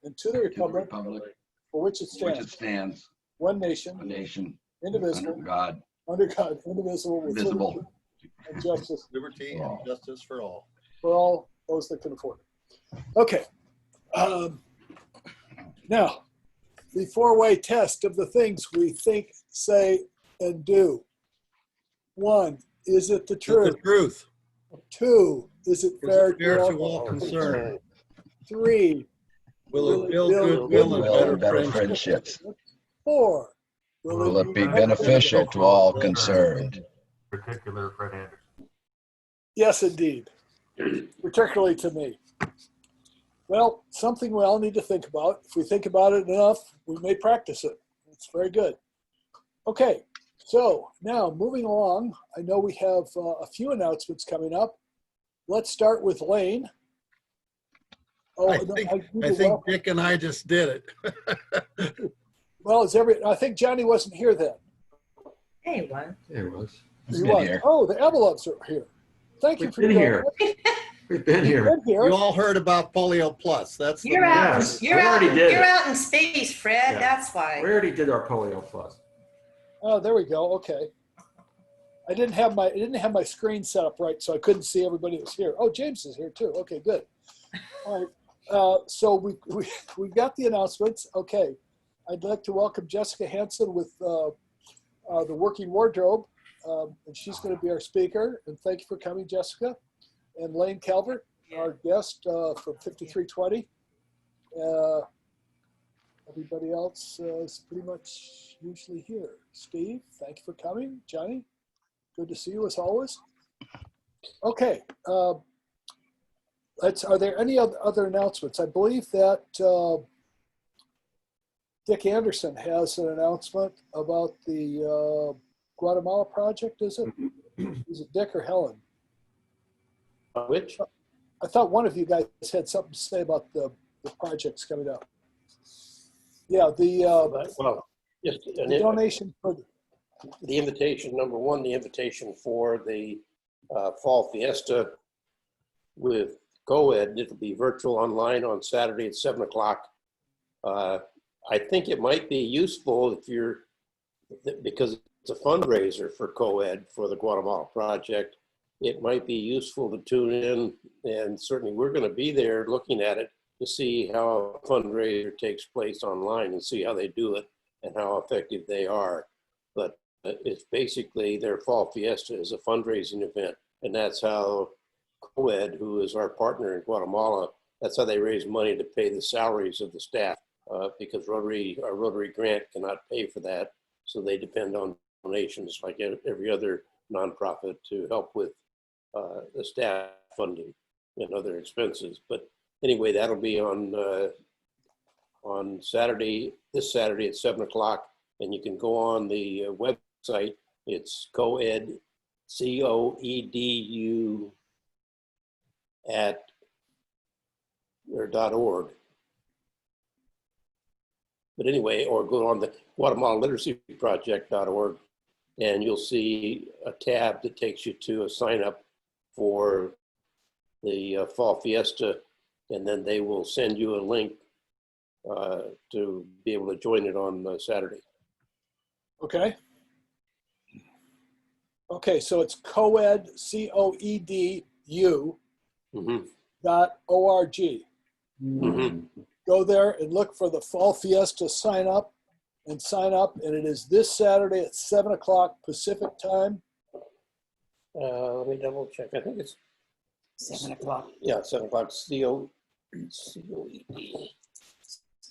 and to the republic for which it stands, one nation, indivisible, under God, indivisible, with liberty and justice. Liberty and justice for all. For all those that can afford it. Okay. Now, the four-way test of the things we think, say, and do. 1, is it the truth? The truth. 2, is it fair to all concerned? 3, Will it build goodwill and better friendships? 4, Will it be beneficial to all concerned? Particular Fred Anderson. Yes, indeed. Particularly to me. Well, something we all need to think about. If we think about it enough, we may practice it. It's very good. Okay, so now moving along, I know we have a few announcements coming up. Let's start with Lane. Oh, I think Dick and I just did it. Well, I think Johnny wasn't here then. Hey, what? There it was. He was. Here. Oh, the envelopes are here. Thank you for Been here. We've been here. You all heard about Polio Plus. That's You're out. Yes, You're we out. already did You're it. out in space, Fred. Yeah. That's why. We already did our Polio Plus. Oh, there we go. Okay. I didn't have my screen set up right, so I couldn't see everybody that was here. Oh, James is here too. Okay, good. All right. So we got the announcements. Okay. I'd like to welcome Jessica Hansen with the Working Wardrobe, and she's going to be our speaker. And thank you for coming, Jessica. And Lane Calvert, our guest from 5320. Everybody else is pretty much usually here. Steve, thank you for coming. Johnny, good to see you as always. Okay. Are there any other announcements? I believe that Dick Anderson has an announcement about the Guatemala project, is it? Is it Dick or Helen? Which? I thought one of you guys had something to say about the projects coming up. Yeah, Well, just the donation for the invitation, number one, the invitation for the Fall Fiesta with co-ed. It'll be virtual online on Saturday at 7 o'clock. I think it might be useful because it's a fundraiser for co-ed for the Guatemala project. It might be useful to tune in, and certainly we're going to be there looking at it to see how a fundraiser takes place online and see how they do it and how effective they are. But it's basically their Fall Fiesta is a fundraising event, and that's how co-ed, who is our partner in Guatemala, that's how they raise money to pay the salaries of the staff because our Rotary grant cannot pay for that. So they depend on donations like every other nonprofit to help with the staff funding and other expenses. But anyway, that'll be on Saturday, this Saturday at 7 o'clock, and you can go on the website. It's coed, COEDU .org. But anyway, or go on the Guatemala Literacy Project.org, and you'll see a tab that takes you to a sign up for the Fall Fiesta, and then they will send you a link to be able to join it on Saturday. Okay. Okay, so it's coed, COEDU .org. Go there and look for the Fall Fiesta sign up, and it is this Saturday at 7 o'clock Pacific time. Let me double check. I think it's 7 o'clock. Yeah, 7 o'clock. COED.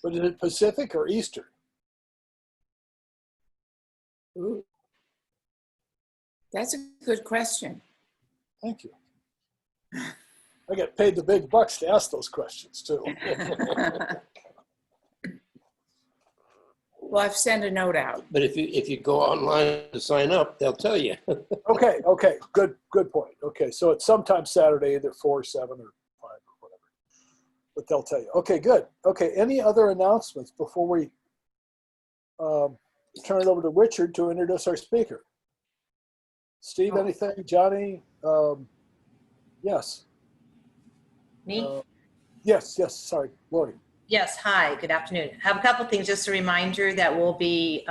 But is it Pacific or Eastern? Ooh. That's a good question. Thank you. I get paid the big bucks to ask those questions too. Well, I've sent a note out. But if you go online to sign up, they'll tell you. Okay, good point. Okay, so it's sometime Saturday, either 4, 7, or 5 or whatever. But they'll tell you. Okay, good. Okay, any other announcements before we turn it over to Richard to introduce our speaker? Steve, anything? Johnny? Yes. Me? Yes, sorry, Lori. Yes, hi, good afternoon. I have a couple things, just a reminder that we'll be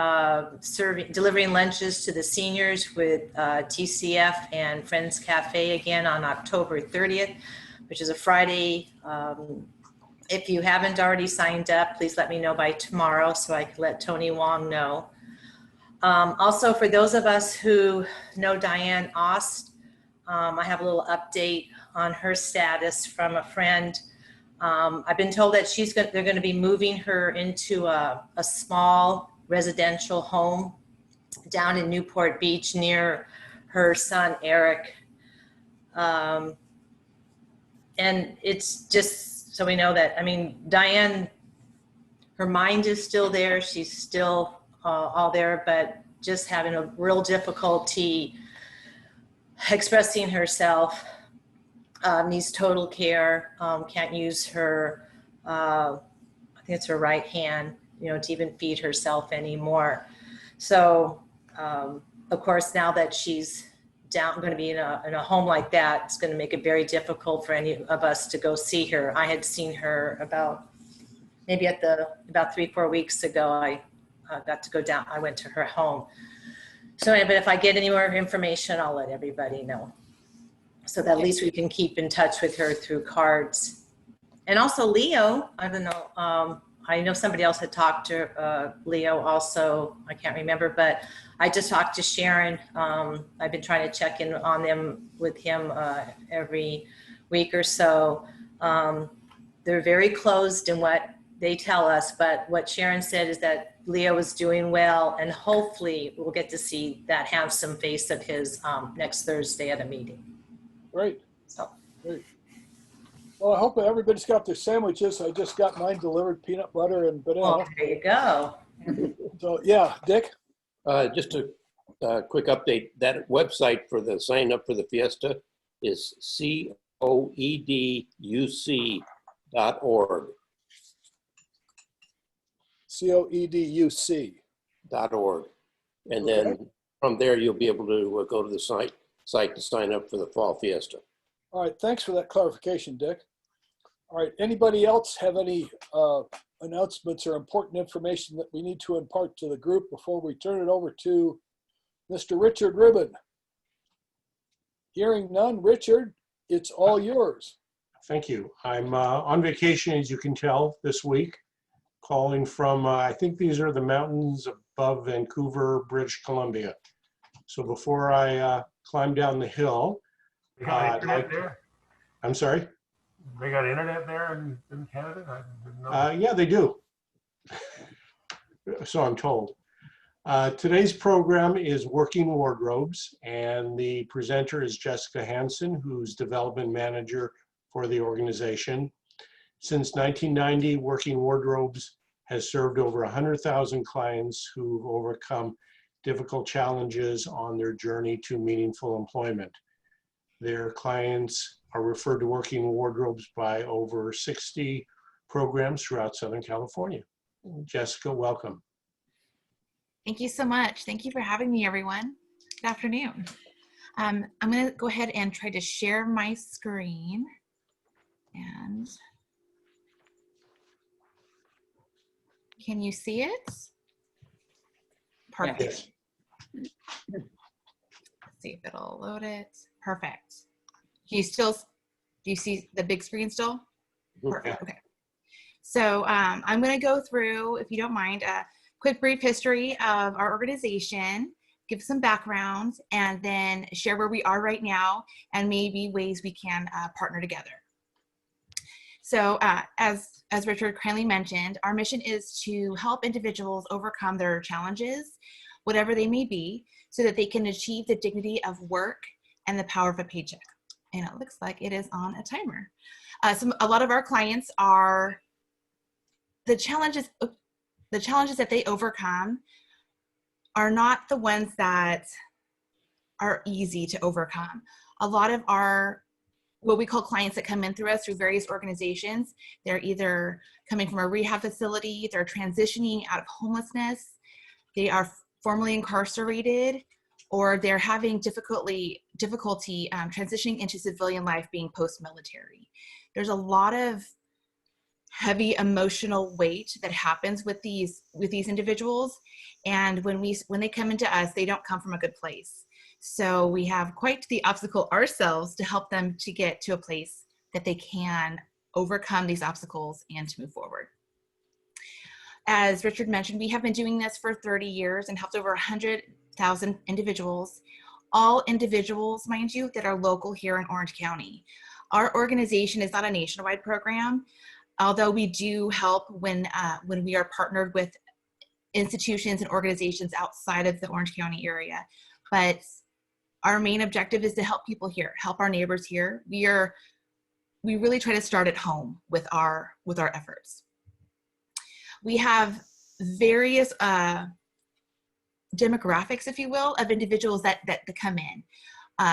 delivering lunches to the seniors with TCF and Friends Cafe again on October 30th, which is a Friday. If you haven't already signed up, please let me know by tomorrow so I can let Tony Wong know. Also, for those of us who know Diane Ost, I have a little update on her status from a friend. I've been told that they're going to be moving her into a small residential home down in Newport Beach near her son, Eric. And it's just so we know that, I mean, Diane, her mind is still there. She's still all there, but just having a real difficulty expressing herself. Needs total care, can't use her, I think it's her right hand, to even feed herself anymore. So, of course, now that she's going to be in a home like that, it's going to make it very difficult for any of us to go see her. I had seen her about 3-4 weeks ago. I got to go down. I went to her home. So, but if I get any more information, I'll let everybody know, so that at least we can keep in touch with her through cards. And also Leo, I don't know, I know somebody else had talked to Leo also, I can't remember, but I just talked to Sharon. I've been trying to check in on them with him every week or so. They're very closed in what they tell us, but what Sharon said is that Leo is doing well, and hopefully we'll get to see that handsome face of his next Thursday at a meeting. Great. So. Great. Well, I hope everybody's got their sandwiches. I just got mine delivered, peanut butter and banana. Well, there you go. So, yeah, Dick? Just a quick update. That website for the sign up for the Fiesta is coeduc.org. coeduc.org. And then from there, you'll be able to go to the site to sign up for the Fall Fiesta. All right, thanks for that clarification, Dick. All right, anybody else have any announcements or important information that we need to impart to the group before we turn it over to Mr. Richard Ribbon? Hearing none, Richard, it's all yours. Thank you. I'm on vacation, as you can tell, this week, calling from, I think these are the mountains above Vancouver, British Columbia. So before I climb down the hill, They got internet there? I'm sorry? They got internet there in Canada? I didn't know. Yeah, they do. So I'm told. Today's program is Working Wardrobes, and the presenter is Jessica Hansen, who's development manager for the organization. Since 1990, Working Wardrobes has served over 100,000 clients who've overcome difficult challenges on their journey to meaningful employment. Their clients are referred to Working Wardrobes by over 60 programs throughout Southern California. Jessica, welcome. Thank you so much. Thank you for having me, everyone. Good afternoon. I'm going to go ahead and try to share my screen. And can you see it? Perfect. Yes. Let's see if it'll load it. Perfect. Do you see the big screen still? Perfect. Okay. So I'm going to go through, if you don't mind, a quick brief history of our organization, give some background, and then share where we are right now and maybe ways we can partner together. So as Richard kindly mentioned, our mission is to help individuals overcome their challenges, whatever they may be, so that they can achieve the dignity of work and the power of a paycheck. And it looks like it is on a timer. A lot of our clients are, the challenges that they overcome are not the ones that are easy to overcome. A lot of our, what we call clients that come in through us through various organizations, they're either coming from a rehab facility, they're transitioning out of homelessness, they are formerly incarcerated, or they're having difficulty transitioning into civilian life, being post-military. There's a lot of heavy emotional weight that happens with these individuals. And when they come into us, they don't come from a good place. So we have quite the obstacle ourselves to help them to get to a place that they can overcome these obstacles and to move forward. As Richard mentioned, we have been doing this for 30 years and helped over 100,000 individuals, all individuals, mind you, that are local here in Orange County. Our organization is not a nationwide program, although we do help when we are partnered with institutions and organizations outside of the Orange County area. But our main objective is to help people here, help our neighbors here. We really try to start at home with our efforts. We have various demographics, if you will, of individuals that come in.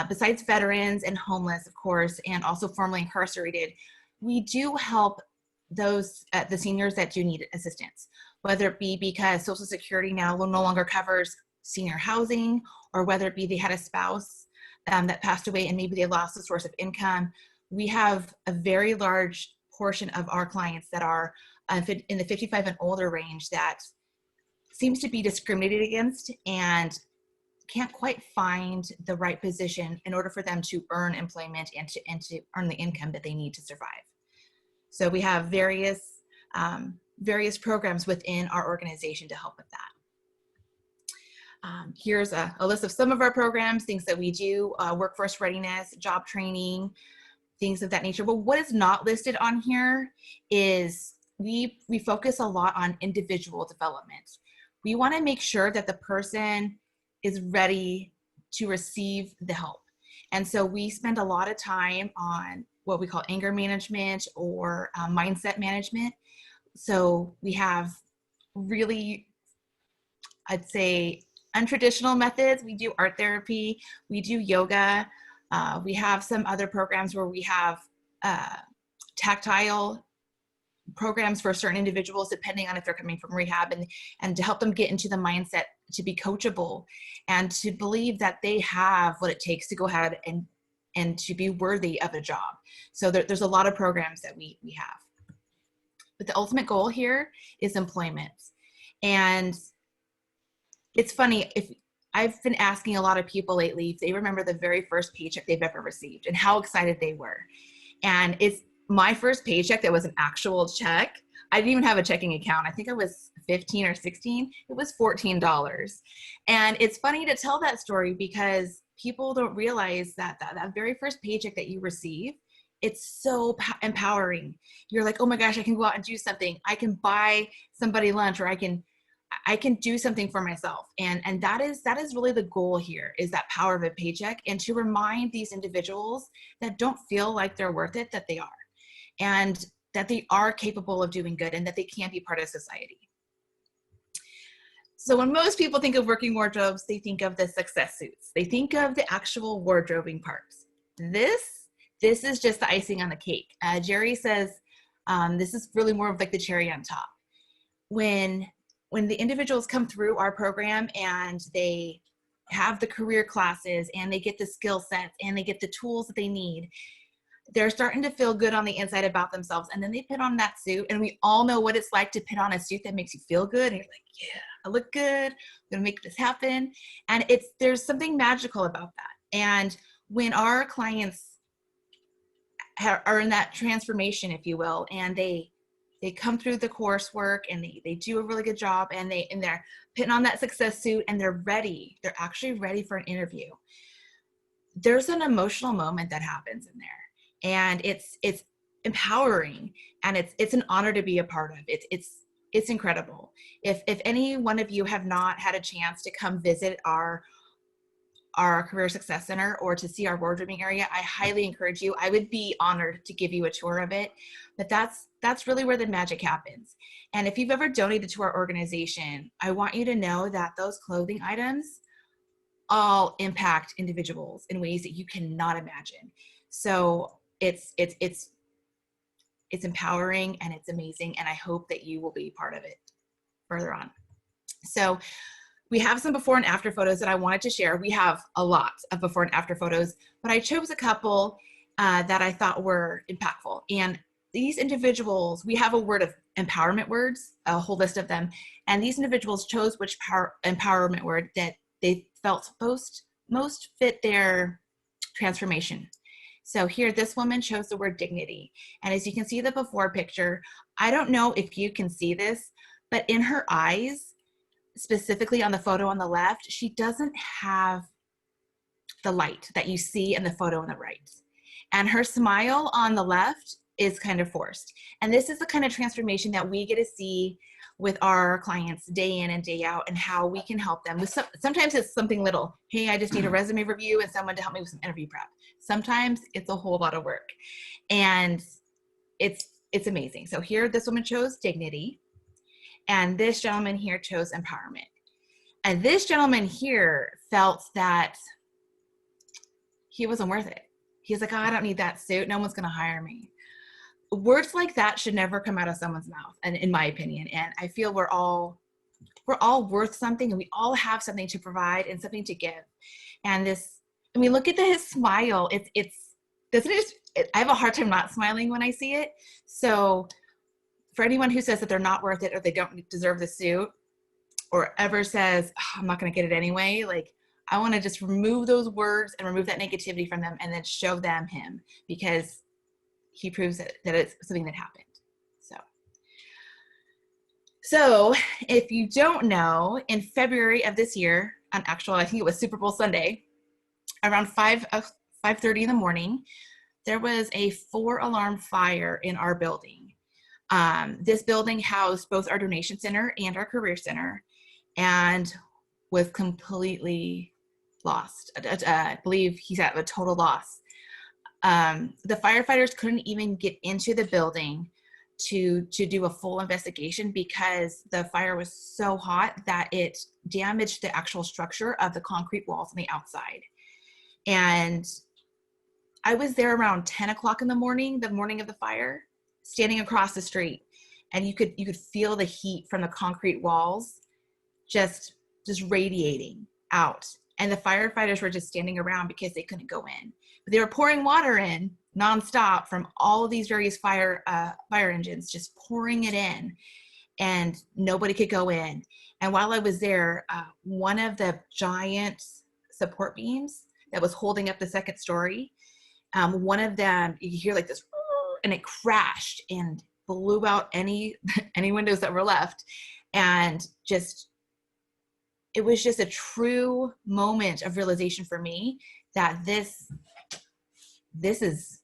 Besides veterans and homeless, of course, and also formerly incarcerated, we do help those the seniors that do need assistance, whether it be because Social Security now no longer covers senior housing, or whether it be they had a spouse that passed away and maybe they lost a source of income. We have a very large portion of our clients that are in the 55 and older range that seems to be discriminated against and can't quite find the right position in order for them to earn employment and to earn the income that they need to survive. So we have various programs within our organization to help with that. Here's a list of some of our programs, things that we do, workforce readiness, job training, things of that nature. But what is not listed on here is we focus a lot on individual development. We want to make sure that the person is ready to receive the help. And so we spend a lot of time on what we call anger management or mindset management. So we have really, I'd say, untraditional methods. We do art therapy, we do yoga. We have some other programs where we have tactile programs for certain individuals, depending on if they're coming from rehab, and to help them get into the mindset to be coachable and to believe that they have what it takes to go ahead and to be worthy of a job. So there's a lot of programs that we have. But the ultimate goal here is employment. And it's funny, if I've been asking a lot of people lately if they remember the very first paycheck they've ever received and how excited they were. And it's my first paycheck that was an actual check. I didn't even have a checking account. I think I was 15 or 16. It was $14. And it's funny to tell that story because people don't realize that very first paycheck that you receive, it's so empowering. You're like, oh my gosh, I can go out and do something. I can buy somebody lunch, or I can do something for myself. And that is really the goal here, is that power of a paycheck, and to remind these individuals that don't feel like they're worth it, that they are, and that they are capable of doing good, and that they can be part of society. So when most people think of working wardrobes, they think of the success suits. They think of the actual wardrobing parts. This is just the icing on the cake. Jerry says this is really more of like the cherry on top. When the individuals come through our program and they have the career classes and they get the skill sets and they get the tools that they need, they're starting to feel good on the inside about themselves. And then they put on that suit, and we all know what it's like to put on a suit that makes you feel good. And you're like, yeah, I look good. I'm gonna make this happen. And there's something magical about that. And when our clients are in that transformation, if you will, and they come through the coursework and they do a really good job, and they're putting on that success suit and they're ready. They're actually ready for an interview. There's an emotional moment that happens in there, and it's empowering, and it's an honor to be a part of. It's incredible. If any one of you have not had a chance to come visit our Career Success Center or to see our wardrobing area, I highly encourage you. I would be honored to give you a tour of it. But that's really where the magic happens. And if you've ever donated to our organization, I want you to know that those clothing items all impact individuals in ways that you cannot imagine. So it's empowering and it's amazing, and I hope that you will be part of it further on. So we have some before and after photos that I wanted to share. We have a lot of before and after photos, but I chose a couple that I thought were impactful. And these individuals, we have a word of empowerment words, a whole list of them. And these individuals chose which empowerment word that they felt most fit their transformation. So here, this woman chose the word dignity. And as you can see the before picture, I don't know if you can see this, but in her eyes, specifically on the photo on the left, she doesn't have the light that you see in the photo on the right. And her smile on the left is kind of forced. And this is the kind of transformation that we get to see with our clients day in and day out, and how we can help them. Sometimes it's something little. Hey, I just need a resume review and someone to help me with some interview prep. Sometimes it's a whole lot of work, and it's amazing. So here, this woman chose dignity, and this gentleman here chose empowerment. And this gentleman here felt that he wasn't worth it. He's like, oh, I don't need that suit. No one's going to hire me. Words like that should never come out of someone's mouth, and in my opinion. And I feel we're all worth something, and we all have something to provide and something to give. And look at his smile. I have a hard time not smiling when I see it. So for anyone who says that they're not worth it, or they don't deserve the suit, or ever says, oh, I'm not going to get it anyway, like, I want to just remove those words and remove that negativity from them, and then show them him, because he proves that it's something that happened. So if you don't know, in February of this year, I think it was Super Bowl Sunday, around 5:30 in the morning, there was a 4-alarm fire in our building. This building housed both our donation center and our career center, and was completely lost. I believe he's at a total loss. The firefighters couldn't even get into the building to do a full investigation, because the fire was so hot that it damaged the actual structure of the concrete walls on the outside. And I was there around 10 o'clock in the morning of the fire, standing across the street, and you could feel the heat from the concrete walls just radiating out. And the firefighters were just standing around because they couldn't go in. But they were pouring water in nonstop from all of these various fire engines, just pouring it in, and nobody could go in. And while I was there, one of the giant support beams that was holding up the second story, one of them, you hear like this, and it crashed and blew out any windows that were left. And it was just a true moment of realization for me that this is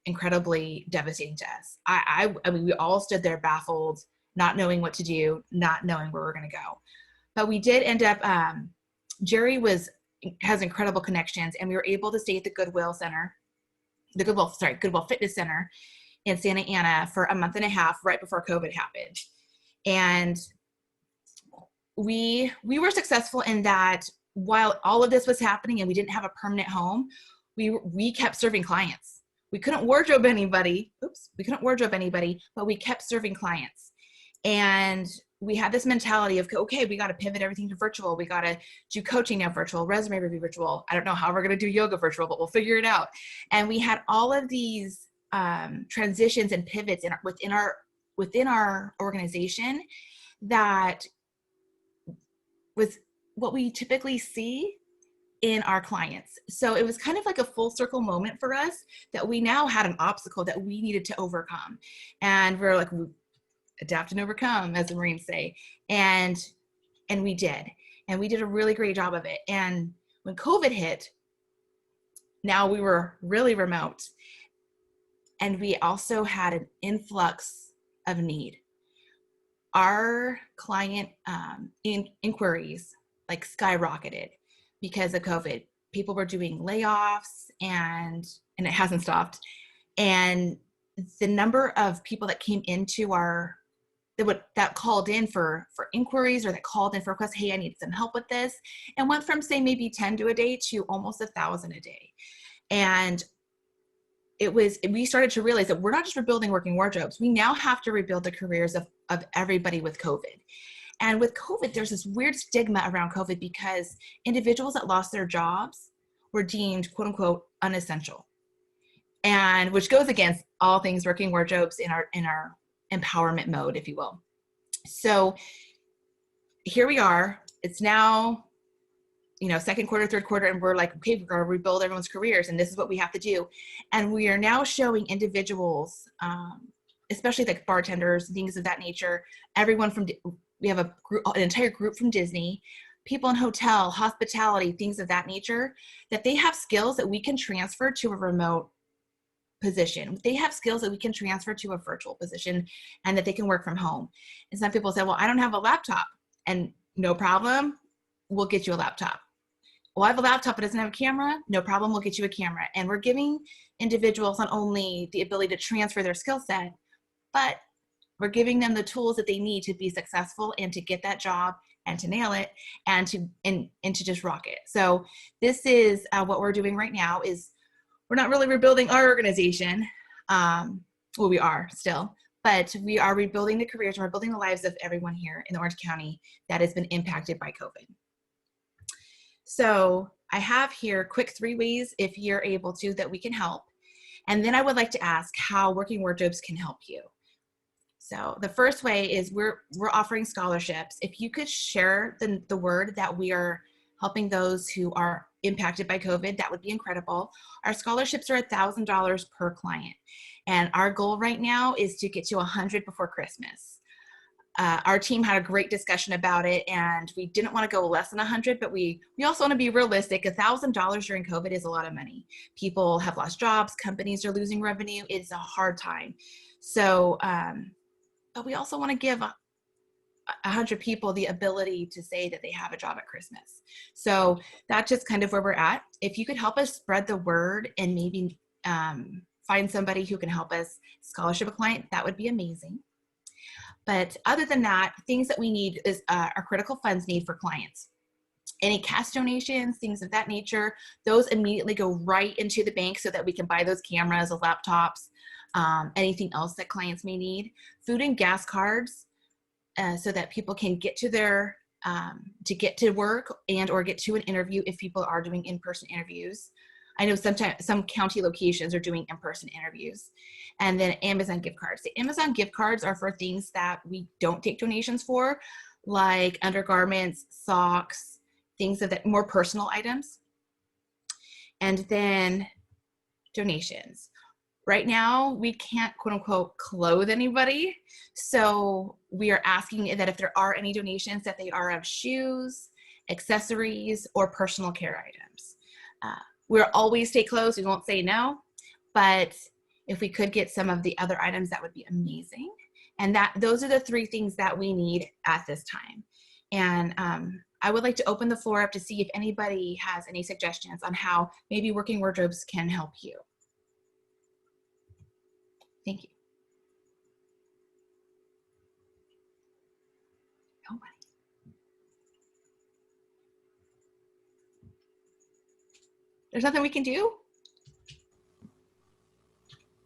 incredibly devastating to us. I mean, we all stood there baffled, not knowing what to do, not knowing where we're going to go. But we did end up, Jerry has incredible connections, and we were able to stay at the Goodwill Fitness Center in Santa Ana for a month and a half right before COVID happened. And we were successful in that while all of this was happening and we didn't have a permanent home, we kept serving clients. We couldn't wardrobe anybody, but we kept serving clients. And we had this mentality of, okay, we got to pivot everything to virtual. We got to do coaching now virtual, resume review virtual. I don't know how we're going to do yoga virtual, but we'll figure it out. And we had all of these transitions and pivots within our organization that was what we typically see in our clients. So it was kind of like a full circle moment for us, that we now had an obstacle that we needed to overcome. And we're like, adapt and overcome, as the Marines say. And we did. And we did a really great job of it. And when COVID hit, now we were really remote. And we also had an influx of need. Our client inquiries like skyrocketed because of COVID. People were doing layoffs, and it hasn't stopped. And the number of people that came into that called in for inquiries, or that called in for requests, hey, I need some help with this, and went from, say, maybe 10 a day to almost 1,000 a day. And we started to realize that we're not just rebuilding working wardrobes. We now have to rebuild the careers of everybody with COVID. And with COVID, there's this weird stigma around COVID, because individuals that lost their jobs were deemed, quote unquote, unessential. and which goes against all things working wardrobes in our empowerment mode, if you will. So here we are. It's now, second quarter, third quarter, and we're like, okay, we're going to rebuild everyone's careers, and this is what we have to do. And we are now showing individuals, especially like bartenders, things of that nature, everyone we have an entire group from Disney, people in hotel, hospitality, things of that nature, that they have skills that we can transfer to a remote position. They have skills that we can transfer to a virtual position and that they can work from home. And some people say, well, I don't have a laptop. And no problem, we'll get you a laptop. Well, I have a laptop, it doesn't have a camera. No problem, we'll get you a camera. And we're giving individuals not only the ability to transfer their skill set, but we're giving them the tools that they need to be successful and to get that job and to nail it and to just rock it. So this is what we're doing right now. Is we're not really rebuilding our organization. Well, we are still, but we are rebuilding the careers and we're building the lives of everyone here in Orange County that has been impacted by COVID. So I have here quick 3 ways, if you're able to, that we can help. And then I would like to ask how Working Wardrobes can help you. So the first way is we're offering scholarships. If you could share the word that we are helping those who are impacted by COVID, that would be incredible. Our scholarships are $1,000 per client. And our goal right now is to get to 100 before Christmas. Our team had a great discussion about it, and we didn't want to go less than 100, but we also want to be realistic. $1,000 during COVID is a lot of money. People have lost jobs, companies are losing revenue. It's a hard time. So, but we also want to give 100 people the ability to say that they have a job at Christmas. So that's just kind of where we're at. If you could help us spread the word and maybe find somebody who can help us scholarship a client, that would be amazing. But other than that, things that we need is our critical funds need for clients. Any cash donations, things of that nature, those immediately go right into the bank so that we can buy those cameras, those laptops, anything else that clients may need. Food and gas cards, so that people can get to their, to get to work and or get to an interview if people are doing in-person interviews. I know sometimes some county locations are doing in-person interviews. And then Amazon gift cards. The Amazon gift cards are for things that we don't take donations for, like undergarments, socks, things of that, more personal items. And then donations. Right now, we can't, quote unquote, clothe anybody. So we are asking that if there are any donations, that they are of shoes, accessories, or personal care items. We'll always stay closed. We won't say no. But if we could get some of the other items, that would be amazing. And those are the 3 things that we need at this time. And I would like to open the floor up to see if anybody has any suggestions on how maybe Working Wardrobes can help you. Thank you. Nobody. There's nothing we can do?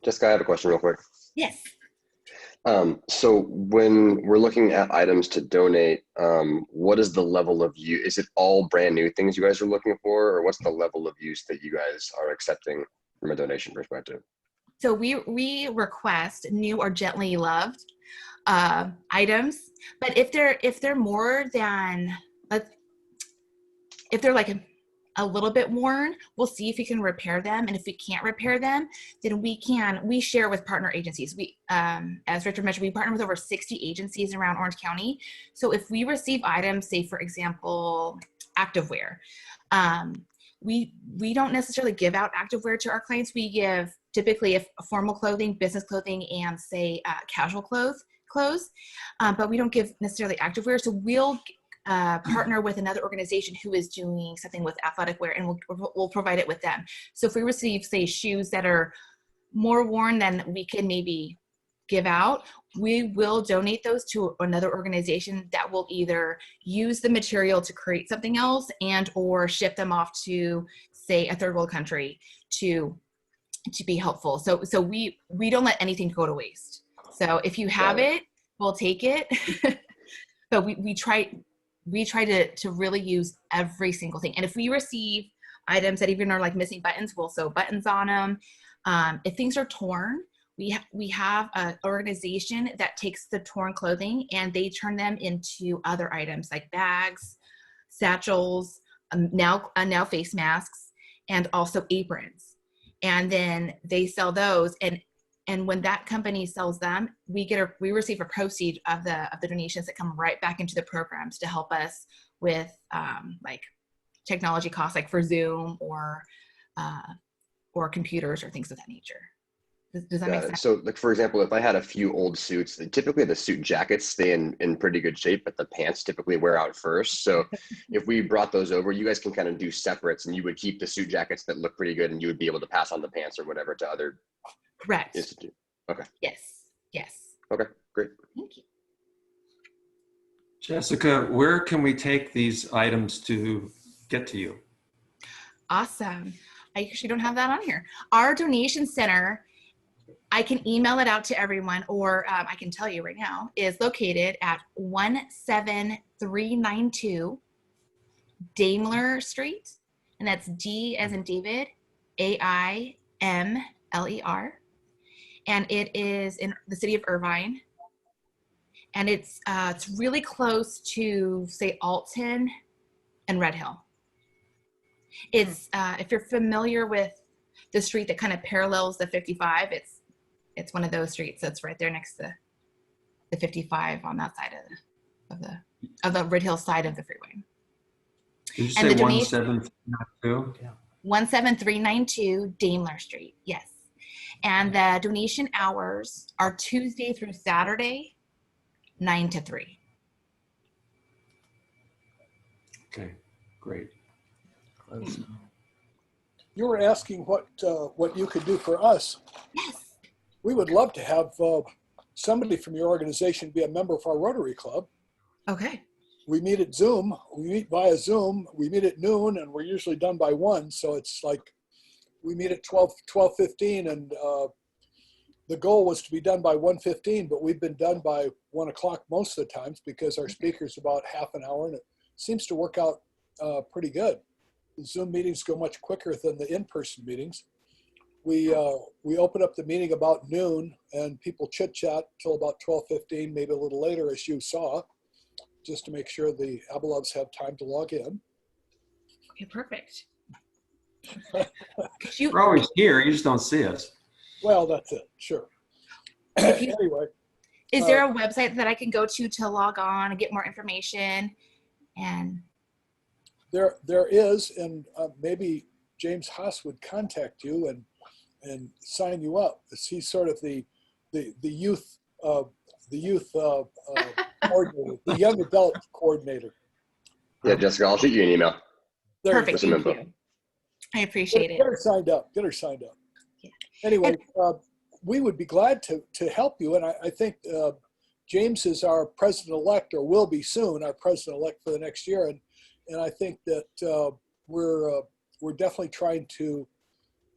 Jessica, I have a question real quick. Yes. So when we're looking at items to donate, what is the level of use? Is it all brand new things you guys are looking for, or what's the level of use that you guys are accepting from a donation perspective? So we request new or gently loved items, but if they're more than, if they're like a little bit worn, we'll see if we can repair them. And if we can't repair them, then we share with partner agencies. As Richard mentioned, we partner with over 60 agencies around Orange County. So if we receive items, say for example, activewear, we don't necessarily give out activewear to our clients. We give typically formal clothing, business clothing, and say casual clothes, but we don't give necessarily activewear. So we'll partner with another organization who is doing something with athletic wear, and we'll provide it with them. So if we receive, say, shoes that are more worn than we can maybe give out, we will donate those to another organization that will either use the material to create something else and or ship them off to, say, a third world country to be helpful. So we don't let anything go to waste. So if you have it, we'll take it. But we try to really use every single thing. And if we receive items that even are like missing buttons, we'll sew buttons on them. If things are torn, we have an organization that takes the torn clothing and they turn them into other items like bags, satchels, now face masks, and also aprons. And then they sell those, and when that company sells them, we receive a proceed of the donations that come right back into the programs to help us with like technology costs, like for Zoom or computers or things of that nature. Does that make sense? So, like, for example, if I had a few old suits, typically the suit jackets stay in pretty good shape, but the pants typically wear out first. So if we brought those over, you guys can kind of do separates, and you would keep the suit jackets that look pretty good, and you would be able to pass on the pants or whatever to other Correct. institute. Okay. Yes. Okay, great. Thank you. Jessica, where can we take these items to get to you? Awesome. I actually don't have that on here. Our donation center, I can email it out to everyone, or I can tell you right now, is located at 17392 Daimler Street, and that's D as in David, AIMLER, and it is in the city of Irvine, and it's really close to, say, Alton and Red Hill. It's if you're familiar with the street that kind of parallels the 55, it's one of those streets that's right there next to the 55 on that side of the Red Hill side of the freeway. Did you say 17392? 17392 Daimler Street, yes. And the donation hours are Tuesday through Saturday, 9 to 3. Okay, great. You were asking what you could do for us. Yes. We would love to have somebody from your organization be a member of our Rotary Club. Okay. We meet at Zoom. We meet via Zoom. We meet at noon, and we're usually done by 1. So it's like we meet at 12:15, and the goal was to be done by 1:15, but we've been done by 1 o'clock most of the times because our speaker's about half an hour, and it seems to work out pretty good. The Zoom meetings go much quicker than the in-person meetings. We open up the meeting about noon, and people chit-chat till about 12:15, maybe a little later, as you saw, just to make sure the Abelovs have time to log in. Okay, perfect. We're always here, you just don't see us. Well, that's it, sure. Anyway. Is there a website that I can go to log on and get more information? And There is, and maybe James Haas would contact you and sign you up. He's sort of the youth coordinator, the young adult coordinator. Yeah, Jessica, I'll shoot you an email. Perfect. Thank you. I appreciate it. Get her signed up. Get her signed up. Yeah. Anyway, we would be glad to help you, and I think James is our president-elect, or will be soon our president-elect for the next year, and I think that we're definitely trying to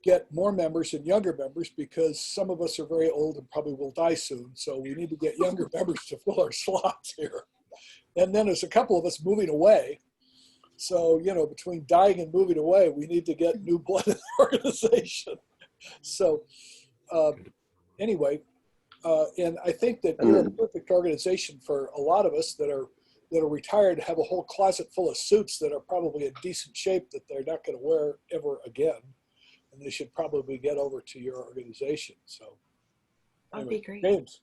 get more members and younger members, because some of us are very old and probably will die soon. So we need to get younger members to fill our slots here. And then there's a couple of us moving away. So, between dying and moving away, we need to get new blood in the organization. So anyway, and I think that you're a perfect organization for a lot of us that are retired, have a whole closet full of suits that are probably in decent shape that they're not going to wear ever again. And they should probably get over to your organization. So that'd be great. James.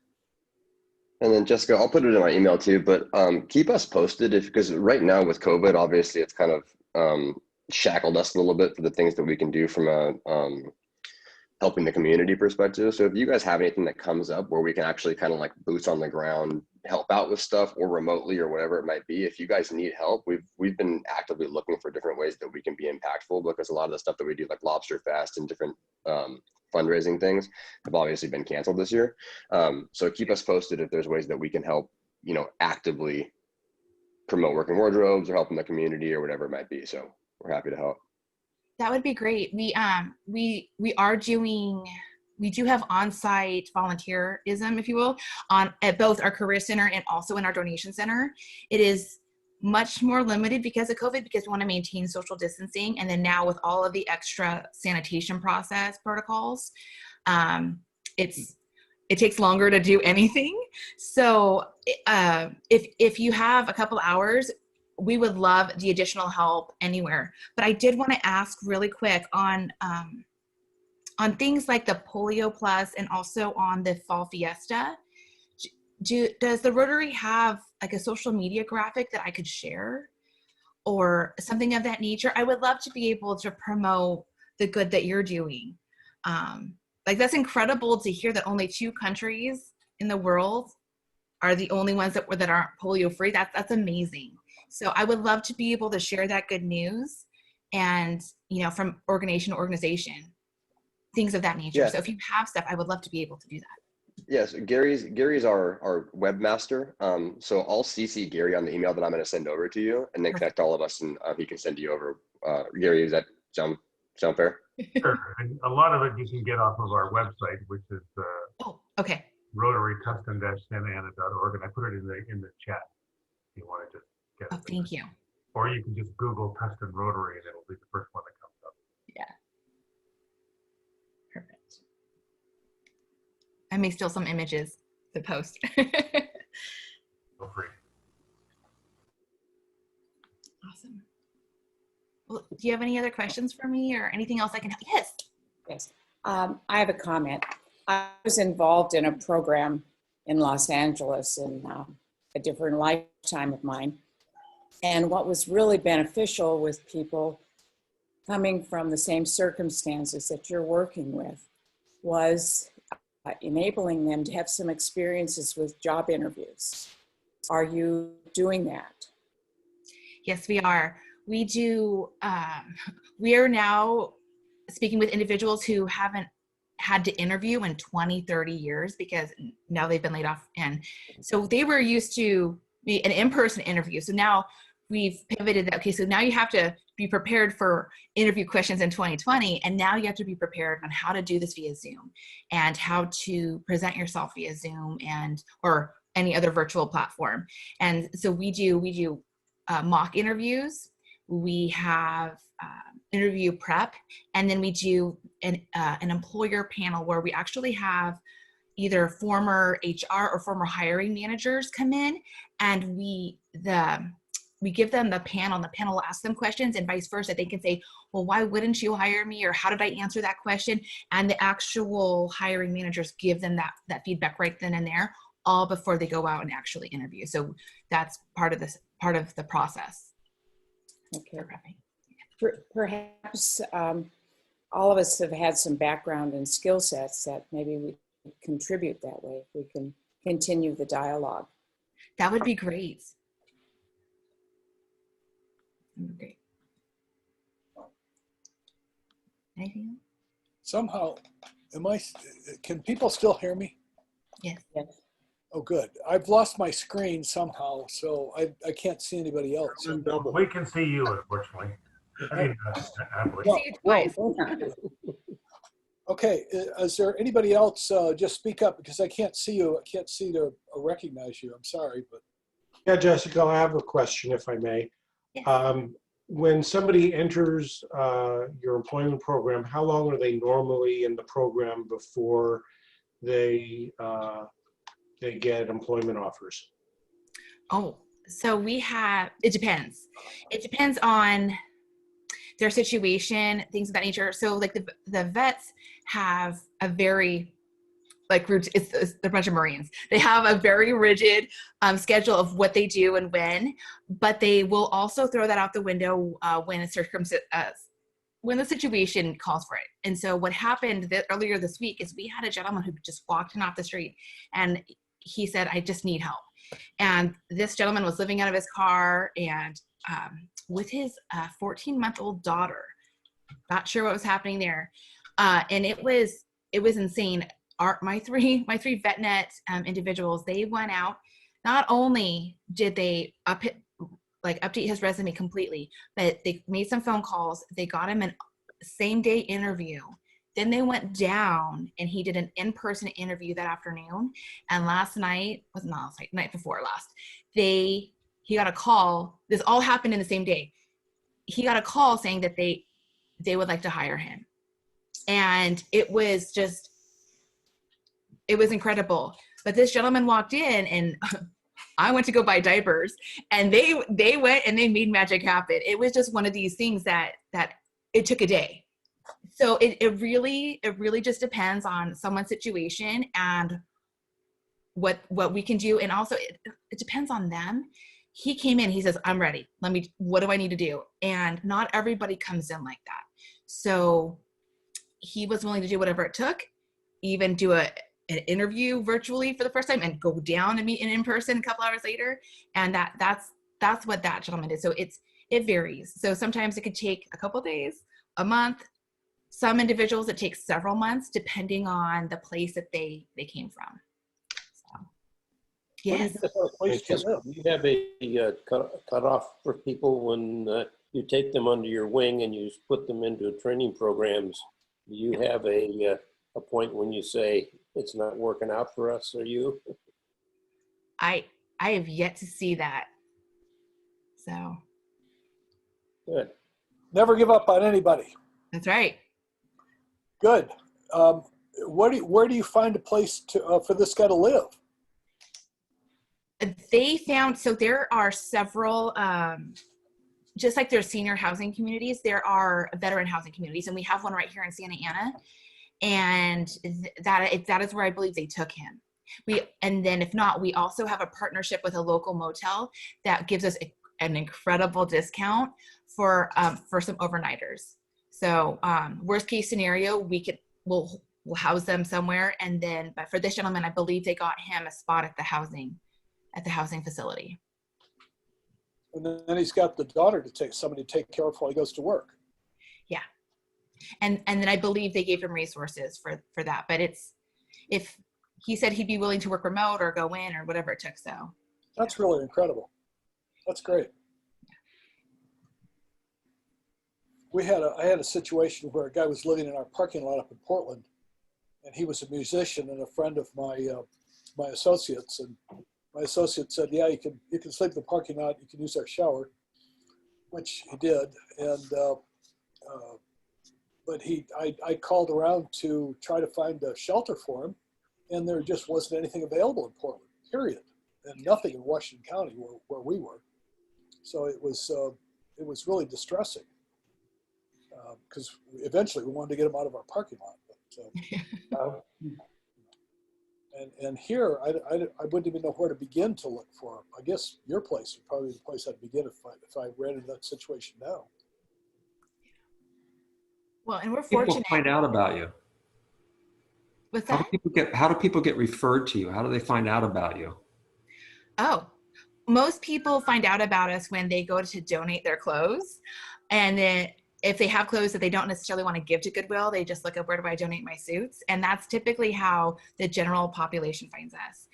And then Jessica, I'll put it in my email too, but keep us posted because right now with COVID, obviously it's kind of shackled us a little bit for the things that we can do from a helping the community perspective. So if you guys have anything that comes up where we can actually kind of like boots on the ground, help out with stuff, or remotely or whatever it might be, if you guys need help, we've been actively looking for different ways that we can be impactful, because a lot of the stuff that we do, like Lobster Fest and different fundraising things, have obviously been canceled this year. So keep us posted if there's ways that we can help, actively promote working wardrobes or helping the community or whatever it might be. So we're happy to help. That would be great. We do have on-site volunteerism, if you will, at both our career center and also in our donation center. It is much more limited because of COVID, because we want to maintain social distancing. And then now with all of the extra sanitation process protocols, it takes longer to do anything. So if you have a couple hours, we would love the additional help anywhere. But I did want to ask really quick on things like the Polio Plus and also on the Fall Fiesta. Does the Rotary have like a social media graphic that I could share or something of that nature? I would love to be able to promote the good that you're doing. Like, that's incredible to hear that only 2 countries in the world are the only ones that aren't polio free. That's amazing. So I would love to be able to share that good news and, you know, from organization to organization, things of that nature. Yeah. So if you have stuff, I would love to be able to do that. Yes, Gary's our webmaster. So I'll CC Gary on the email that I'm going to send over to you, and then connect all of us, and he can send you over. Gary, does that sound fair? Sure. And a lot of it you can get off of our website, which is Oh, okay. Rotary Tustin-SantaAna.org, and I put it in the chat if you want to just get it. Oh, thank you. Or you can just Google Tustin Rotary, and it'll be the first one that comes up. Yeah. Perfect. I may steal some images to post. Feel free. Awesome. Well, do you have any other questions for me or anything else I can help? Yes. Yes. I have a comment. I was involved in a program in Los Angeles in a different lifetime of mine. And what was really beneficial with people coming from the same circumstances that you're working with was enabling them to have some experiences with job interviews. Are you doing that? Yes, we are. We do. We are now speaking with individuals who haven't had to interview in 20, 30 years because now they've been laid off. And so they were used to an in-person interview. So now we've pivoted that. Okay, so now you have to be prepared for interview questions in 2020. And now you have to be prepared on how to do this via Zoom and how to present yourself via Zoom or any other virtual platform. And so we do mock interviews. We have interview prep, and then we do an employer panel where we actually have either former HR or former hiring managers come in, and we give them the panel, and the panel will ask them questions, and vice versa. They can say, well, why wouldn't you hire me? Or how did I answer that question? And the actual hiring managers give them that feedback right then and there, all before they go out and actually interview. So that's part of the process. Okay. Perhaps all of us have had some background and skill sets that maybe we contribute that way. If we can continue the dialogue. That would be great. Great. Anything else? Somehow, can people still hear me? Yes. Yes. Oh, good. I've lost my screen somehow, so I can't see anybody else. We can see you, unfortunately. I mean, happily. Well, See you twice. Okay, is there anybody else? Just speak up because I can't see you. I can't see to recognize you. I'm sorry, but. Yeah, Jessica, I have a question if I may. Yes. When somebody enters your employment program, how long are they normally in the program before they get employment offers? Oh, so it depends. It depends on their situation, things of that nature. So like the vets have a very, it's a bunch of Marines. They have a very rigid schedule of what they do and when, but they will also throw that out the window when the situation calls for it. And so what happened earlier this week is we had a gentleman who just walked in off the street and he said, I just need help. And this gentleman was living out of his car and with his 14-month-old daughter. Not sure what was happening there. And it was insane. My three VetNet individuals, they went out. Not only did they update his resume completely, but they made some phone calls. They got him a same-day interview. Then they went down and he did an in-person interview that afternoon. And night before last, he got a call. This all happened in the same day. He got a call saying that they would like to hire him. And it was incredible. But this gentleman walked in, and I went to go buy diapers, and they went and they made magic happen. It was just one of these things that it took a day. So it really just depends on someone's situation and what we can do. And also it depends on them. He came in, he says, I'm ready. What do I need to do? And not everybody comes in like that. So he was willing to do whatever it took, even do an interview virtually for the first time and go down and meet in person a couple hours later. And that's what that gentleman did. So it varies. So sometimes it could take a couple days, a month. Some individuals, it takes several months depending on the place that they came from. So, yes. Do you have a cutoff for people when you take them under your wing and you put them into training programs? Do you have a point when you say it's not working out for us? Or you? I have yet to see that. So. Good. Never give up on anybody. That's right. Good. Where do you find a place for this guy to live? They found, so there are several, just like there's senior housing communities, there are veteran housing communities, and we have one right here in Santa Ana, and that is where I believe they took him. And then if not, we also have a partnership with a local motel that gives us an incredible discount for some overnighters. So worst case scenario, we'll house them somewhere, and then, but for this gentleman, I believe they got him a spot at the housing facility. And then he's got the daughter somebody to take care of while he goes to work. Yeah, and then I believe they gave him resources for that. But if he said he'd be willing to work remote or go in or whatever it took. So that's really incredible. That's great. I had a situation where a guy was living in our parking lot up in Portland, and he was a musician and a friend of my associates. And my associate said, "Yeah, you can sleep in the parking lot. You can use our shower," which he did. And but I called around to try to find a shelter for him, and there just wasn't anything available in Portland. Period, and nothing in Washington County where we were. So it was really distressing. Because eventually we wanted to get him out of our parking lot. But, and here, I wouldn't even know where to begin to look for him. I guess your place would probably be the place I'd begin if I ran into that situation now. Well, and we're fortunate. People find out about you. What's that? How do people get referred to you? How do they find out about you? Oh, most people find out about us when they go to donate their clothes, and then if they have clothes that they don't necessarily want to give to Goodwill, they just look up, where do I donate my suits? And that's typically how the general population finds us.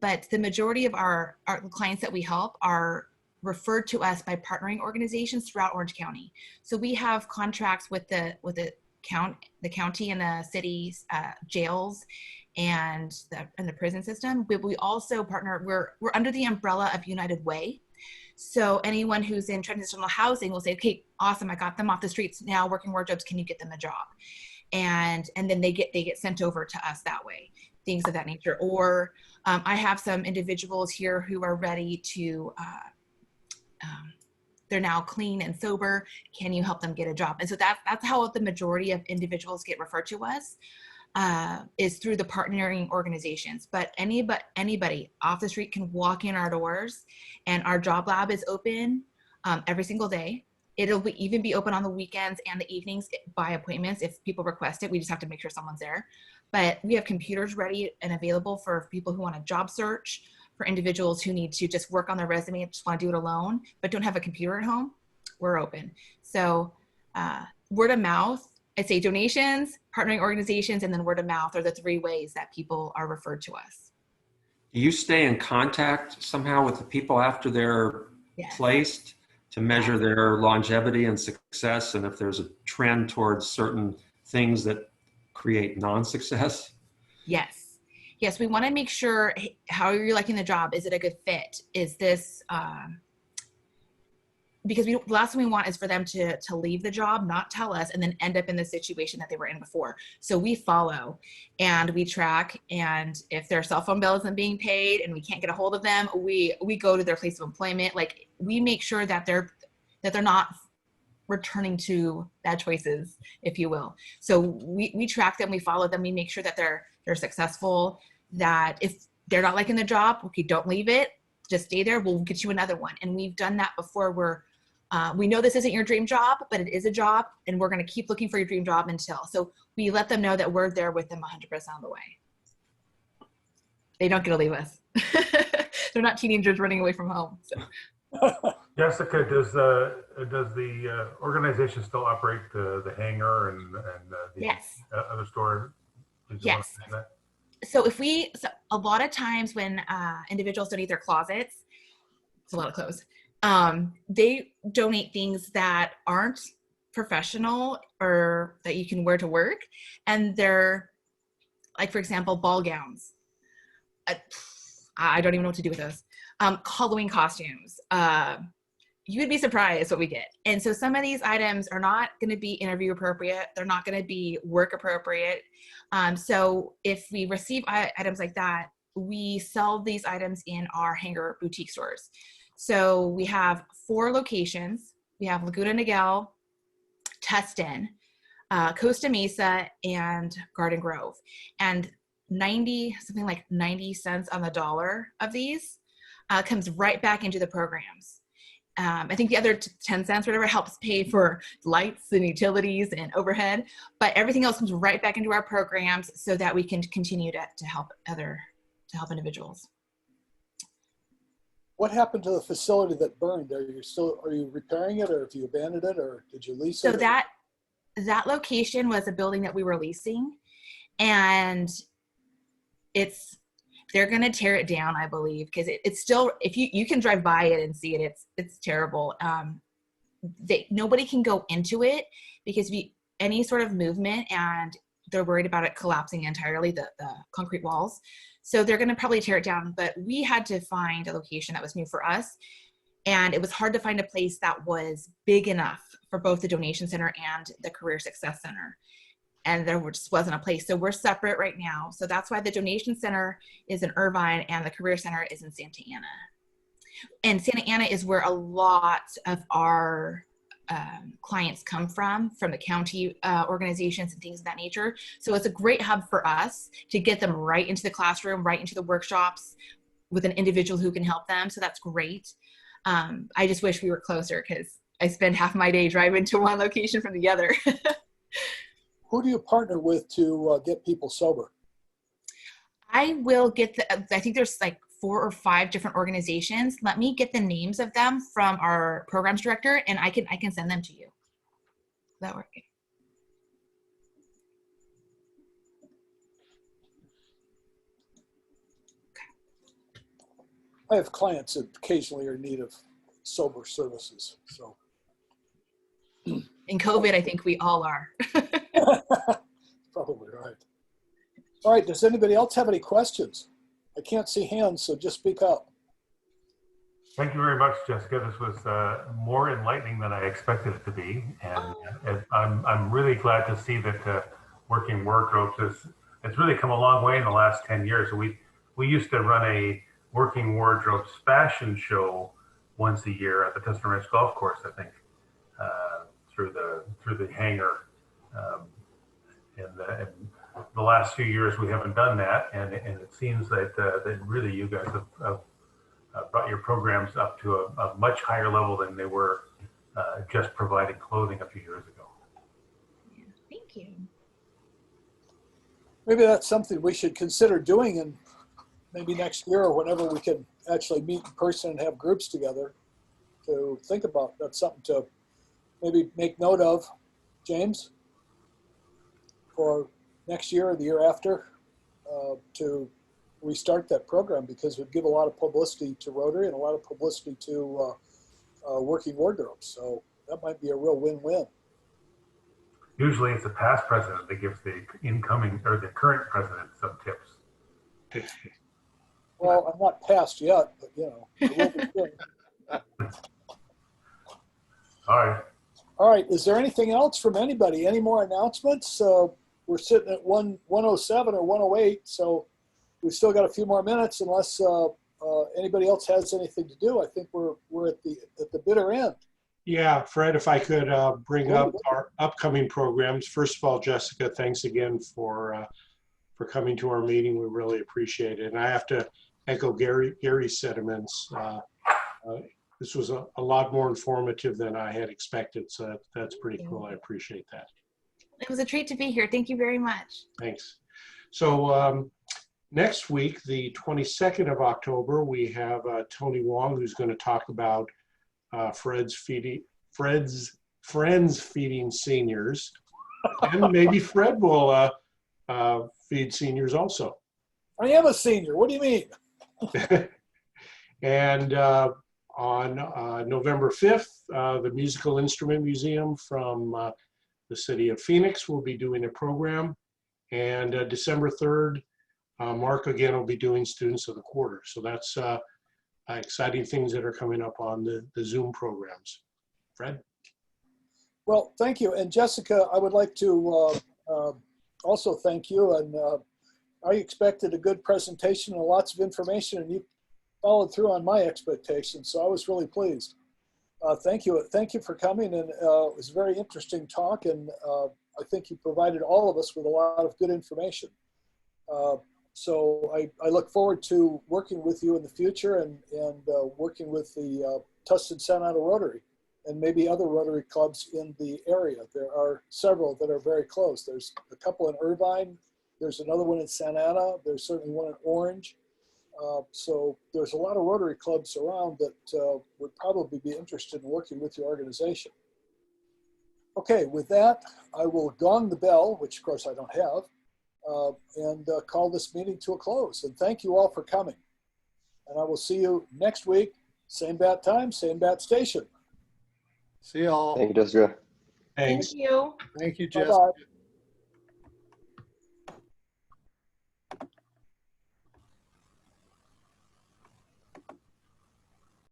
But the majority of our clients that we help are referred to us by partnering organizations throughout Orange County. So we have contracts with the county and the city's jails and the prison system. But we also partner, we're under the umbrella of United Way. So anyone who's in transitional housing will say, okay, awesome, I got them off the streets, now working wardrobes, can you get them a job? And then they get sent over to us that way, things of that nature. Or I have some individuals here who are ready to, they're now clean and sober, can you help them get a job? And so that's how the majority of individuals get referred to us, is through the partnering organizations. But anybody off the street can walk in our doors, and our job lab is open every single day. It'll even be open on the weekends and the evenings by appointments if people request it. We just have to make sure someone's there. But we have computers ready and available for people who want a job search, for individuals who need to just work on their resume and just want to do it alone, but don't have a computer at home. We're open. So word of mouth, I'd say donations, partnering organizations, and then word of mouth are the three ways that people are referred to us. Do you stay in contact somehow with the people after they're placed to measure their longevity and success, and if there's a trend towards certain things that create non-success? Yes. Yes, we want to make sure, how are you liking the job? Is it a good fit? Is this, because the last thing we want is for them to leave the job, not tell us, and then end up in the situation that they were in before. So we follow and we track, and if their cell phone bill isn't being paid and we can't get a hold of them, we go to their place of employment. Like, we make sure that they're not returning to bad choices, if you will. So we track them, we follow them, we make sure that they're successful, that if they're not liking the job, okay, don't leave it, just stay there, we'll get you another one. And we've done that before, where we know this isn't your dream job, but it is a job, and we're going to keep looking for your dream job until. So we let them know that we're there with them 100% of the way. They don't get to leave us. They're not teenagers running away from home. So. Jessica, does the organization still operate the hangar and the Yes. Other store? Yes. So a lot of times when individuals donate their closets, it's a lot of clothes. They donate things that aren't professional or that you can wear to work, and they're, like, for example, ball gowns. I don't even know what to do with those. Halloween costumes. You would be surprised what we get. And so some of these items are not going to be interview appropriate. They're not going to be work appropriate. So if we receive items like that, we sell these items in our hangar boutique stores. So we have 4 locations. We have Laguna Niguel, Tustin, Costa Mesa, and Garden Grove. And something like 90 cents on the dollar of these comes right back into the programs. I think the other 10 cents, whatever, helps pay for lights and utilities and overhead, but everything else comes right back into our programs so that we can continue to help individuals. What happened to the facility that burned? Are you repairing it, or have you abandoned it, or did you lease it? So that location was a building that we were leasing, and they're going to tear it down, I believe, because it's still, if you can drive by it and see it, it's terrible. Nobody can go into it because any sort of movement, and they're worried about it collapsing entirely, the concrete walls. So they're going to probably tear it down, but we had to find a location that was new for us. And it was hard to find a place that was big enough for both the donation center and the career success center. And there just wasn't a place. So we're separate right now. So that's why the donation center is in Irvine and the career center is in Santa Ana. And Santa Ana is where a lot of our clients come from the county organizations and things of that nature. So it's a great hub for us to get them right into the classroom, right into the workshops with an individual who can help them. So that's great. I just wish we were closer, because I spend half my day driving to one location from the other. Who do you partner with to get people sober? I will get I think there's like 4 or 5 different organizations. Let me get the names of them from our programs director, and I can send them to you. Does that work? I have clients that occasionally are in need of sober services. So in COVID, I think we all are. Probably right. All right, does anybody else have any questions? I can't see hands, so just speak up. Thank you very much, Jessica. This was more enlightening than I expected it to be. And I'm really glad to see that working wardrobes it's really come a long way in the last 10 years. We used to run a working wardrobes fashion show once a year at the Tustin Golf Course, I think, through the hangar. And the last few years we haven't done that, and it seems that really you guys have brought your programs up to a much higher level than they were just providing clothing a few years ago. Yeah, thank you. Maybe that's something we should consider doing, and maybe next year or whenever we can actually meet in person and have groups together to think about. That's something to maybe make note of, James, for next year or the year after, to restart that program, because it would give a lot of publicity to Rotary and a lot of publicity to working wardrobes. So that might be a real win-win. Usually it's the past president that gives the incoming or the current president some tips. Well, I'm not passed yet, but you know, I will be soon. All right. All right. Is there anything else from anybody? Any more announcements? We're sitting at 107 or 108, so we've still got a few more minutes unless anybody else has anything to do. I think we're at the bitter end. Yeah, Fred, if I could bring up our upcoming programs. First of all, Jessica, thanks again for coming to our meeting. We really appreciate it. And I have to echo Gary's sentiments. This was a lot more informative than I had expected, so that's pretty cool. I appreciate that. It was a treat to be here. Thank you very much. Thanks. So next week, the 22nd of October, we have Tony Wong, who's going to talk about Friends feeding seniors. And maybe Fred will feed seniors also. I am a senior. What do you mean? And on November 5th, the Musical Instrument Museum from the city of Phoenix will be doing a program. And December 3rd, Mark again will be doing Students of the Quarter. So that's exciting things that are coming up on the Zoom programs. Fred? Well, thank you. And Jessica, I would like to also thank you. And I expected a good presentation and lots of information, and you followed through on my expectations. So I was really pleased. Thank you. Thank you for coming. And it was a very interesting talk. And I think you provided all of us with a lot of good information. So I look forward to working with you in the future and working with the Tustin-SantaAna Rotary and maybe other Rotary clubs in the area. There are several that are very close. There's a couple in Irvine. There's another one in Santa Ana. There's certainly one in Orange. So there's a lot of Rotary clubs around that would probably be interested in working with your organization. Okay, with that, I will gong the bell, which of course I don't have, and call this meeting to a close. And thank you all for coming. And I will see you next week, same bat time, same bat station. See y'all. Thank you, Jessica. Thanks. Thank you. Thank you, Jessica. Bye-bye.